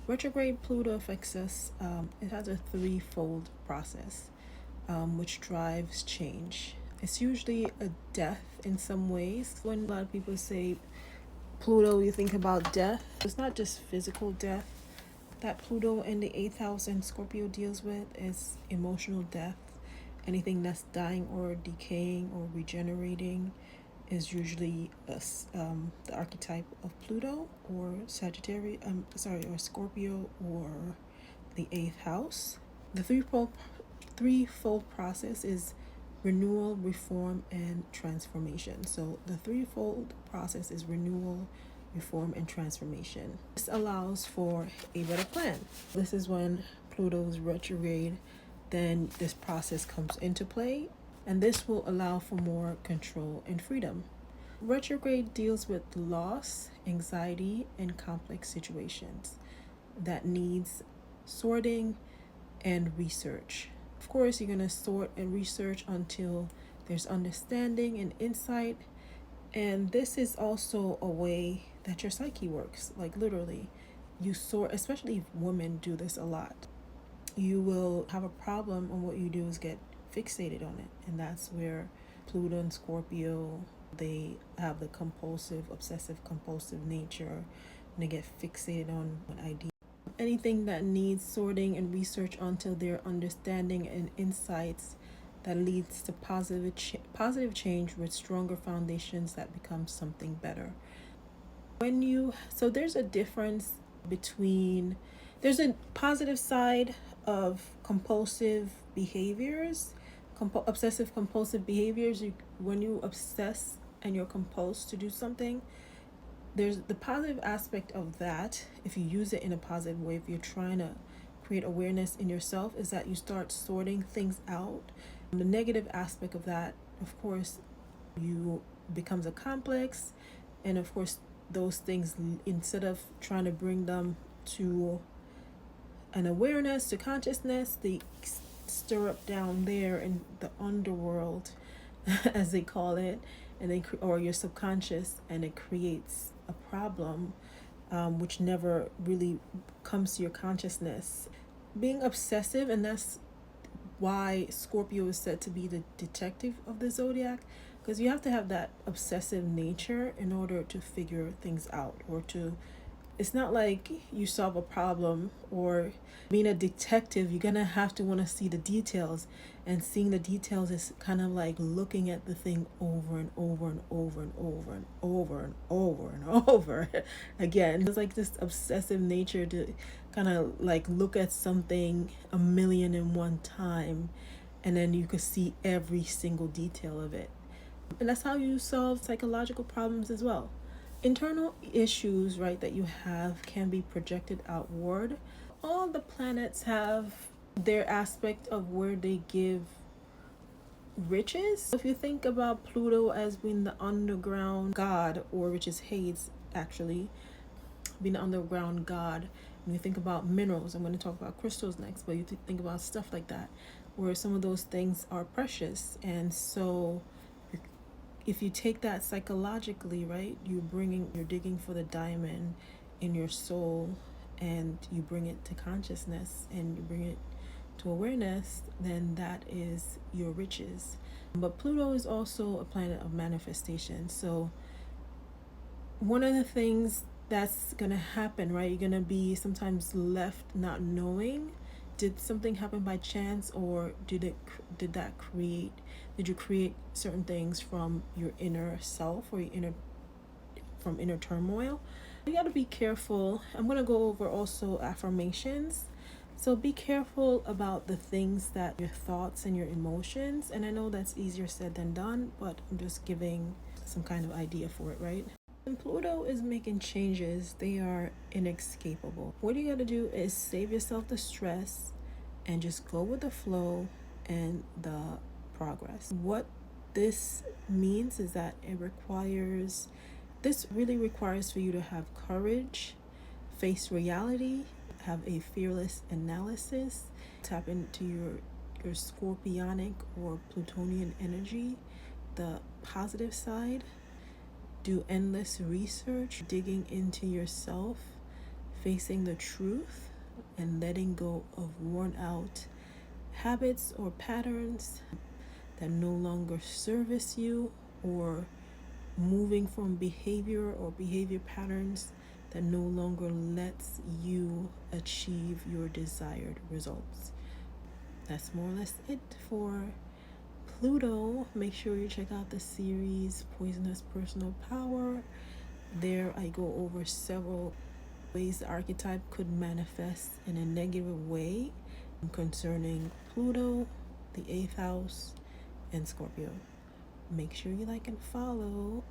Retrograde Pluto affects us. It has a threefold process, which drives change. It's usually a death in some ways. When a lot of people say Pluto, you think about death. It's not just physical death that Pluto in the 8th house and Scorpio deals with. Is emotional death. Anything that's dying or decaying or regenerating is usually the archetype of Pluto or Sagittarius. Or Scorpio or the 8th house. The threefold process is renewal, reform, and transformation. So the threefold process is renewal, reform, and transformation. This allows for a better plan. This is when Pluto's retrograde, then this process comes into play, and this will allow for more control and freedom. Retrograde deals with loss, anxiety, and complex situations that needs sorting and research. Of course, you're going to sort and research until there's understanding and insight. And this is also a way that your psyche works. Like literally, you sort, especially if women do this a lot. You will have a problem, and what you do is get fixated on it. And that's where Pluto and Scorpio, they have the compulsive, obsessive compulsive nature, and they get fixated on an idea. Anything that needs sorting and research until their understanding and insights that leads to positive change with stronger foundations that become something better. So there's a difference between, there's a positive side of compulsive behaviors, obsessive compulsive behaviors. When you obsess and you're compulsed to do something, there's the positive aspect of that. If you use it in a positive way, if you're trying to create awareness in yourself, is that you start sorting things out. And the negative aspect of that, of course, you becomes a complex, and of course those things, instead of trying to bring them to an awareness, to consciousness, they stir up down there in the underworld as they call it, and they or your subconscious, and it creates a problem, which never really comes to your consciousness. Being obsessive, and that's why Scorpio is said to be the detective of the zodiac, because you have to have that obsessive nature in order to figure things out, or to, it's not like you solve a problem, or being a detective, you're gonna have to want to see the details, and seeing the details is kind of like looking at the thing over and over and over and over and over and over and over again. It's like this obsessive nature to kind of like look at something 1,000,001 time, and then you could see every single detail of it. And that's how you solve psychological problems as well. Internal issues, right, that you have can be projected outward. All the planets have their aspect of where they give riches. If you think about Pluto as being the underground god, or which is Hades actually, being the underground god, when you think about minerals, I'm going to talk about crystals next, but you think about stuff like that, where some of those things are precious. And so if you take that psychologically, right, you're digging for the diamond in your soul, and you bring it to consciousness and you bring it to awareness, then that is your riches. But Pluto is also a planet of manifestation. So one of the things that's gonna happen, right, you're gonna be sometimes left not knowing, did something happen by chance, or did you create certain things from your inner self, or from inner turmoil? You got to be careful. I'm going to go over also affirmations. So be careful about the things that your thoughts and your emotions, and I know that's easier said than done, but I'm just giving some kind of idea for it, right? When Pluto is making changes, they are inescapable. What you got to do is save yourself the stress and just go with the flow and the progress. What this means is that this really requires for you to have courage, face reality, have a fearless analysis, tap into your scorpionic or Plutonian energy, the positive side, do endless research, digging into yourself, facing the truth and letting go of worn out habits or patterns that no longer service you, or moving from behavior or behavior patterns that no longer lets you achieve your desired results. That's more or less it for Pluto. Make sure you check out the series Poisonous Personal Power. There I go over several ways the archetype could manifest in a negative way concerning Pluto, the 8th house, and Scorpio. Make sure you like and follow.